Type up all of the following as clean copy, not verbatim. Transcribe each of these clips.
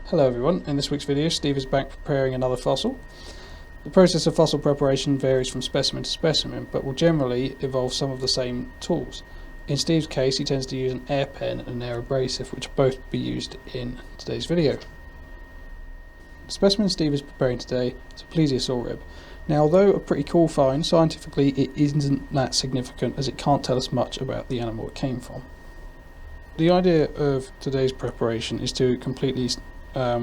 Hello everyone, in this week's video Steve is back preparing another fossil. The process of fossil preparation varies from specimen to specimen, but will generally involve some of the same tools. In Steve's case he tends to use an air pen and an air abrasive, which will both be used in today's video. The specimen Steve is preparing today is a Plesiosaur Rib. Now, although a pretty cool find, scientifically it isn't that significant as it can't tell us much about the animal it came from. The idea of today's preparation is to completely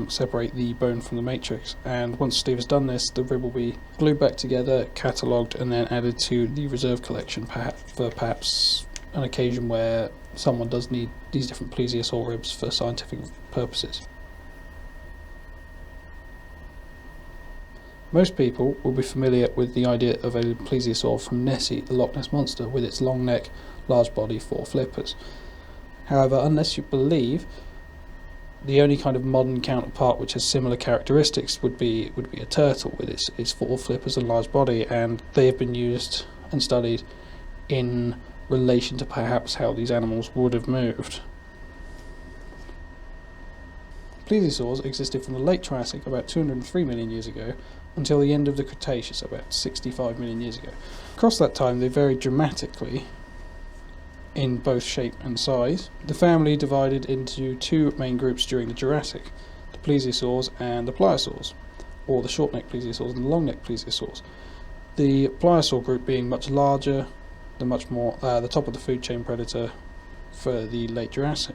separate the bone from the matrix, and once Steve has done this, the rib will be glued back together, catalogued, and then added to the reserve collection for perhaps an occasion where someone does need these different plesiosaur ribs for scientific purposes. Most people will be familiar with the idea of a plesiosaur from Nessie, the Loch Ness Monster, with its long neck, large body, 4 flippers. However, unless you believe, the only kind of modern counterpart which has similar characteristics would be a turtle with its 4 flippers and large body, and they have been used and studied in relation to perhaps how these animals would have moved. Plesiosaurs existed from the late Triassic, about 203 million years ago, until the end of the Cretaceous, about 65 million years ago. Across that time they varied dramatically in both shape and size. The family divided into 2 main groups during the Jurassic, the Plesiosaurs and the Pliosaurs, or the short-necked Plesiosaurs and the long-necked Plesiosaurs. The Pliosaur group being much larger, the top of the food chain predator for the late Jurassic.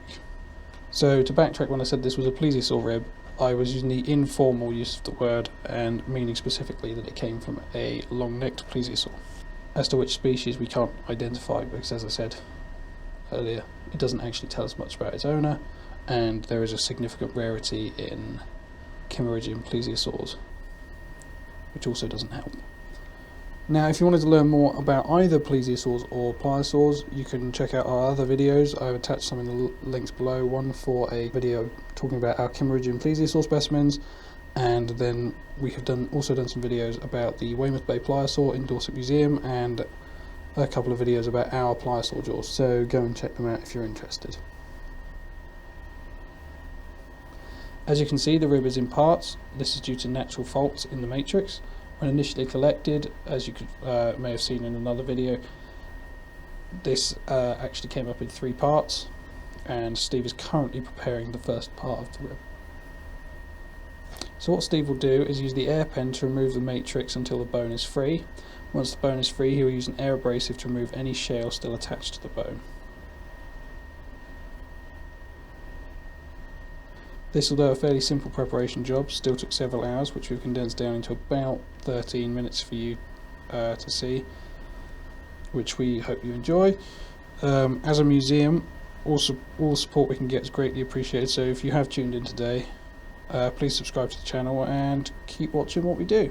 So to backtrack, when I said this was a Plesiosaur rib, I was using the informal use of the word and meaning specifically that it came from a long-necked Plesiosaur. As to which species we can't identify because, as I said earlier, it doesn't actually tell us much about its owner, and there is a significant rarity in Kimmeridgian Plesiosaurs, which also doesn't help. Now, if you wanted to learn more about either Plesiosaurs or Pliosaurs, you can check out our other videos. I've attached some in the links below, one for a video talking about our Kimmeridgian Plesiosaur specimens, and then we have also done some videos about the Weymouth Bay Pliosaur in Dorset Museum, and a couple of videos about our Pliosaur jaws, so go and check them out if you're interested. As you can see, the rib is in parts. This is due to natural faults in the matrix. When initially collected, as you may have seen in another video, this actually came up in 3 parts, and Steve is currently preparing the first part of the rib. So what Steve will do is use the air pen to remove the matrix until the bone is free. Once the bone is free, he will use an air abrasive to remove any shale still attached to the bone. This, although a fairly simple preparation job, still took several hours, which we've condensed down into about 13 minutes for you to see, which we hope you enjoy. As a museum, all support we can get is greatly appreciated, so if you have tuned in today, please subscribe to the channel and keep watching what we do.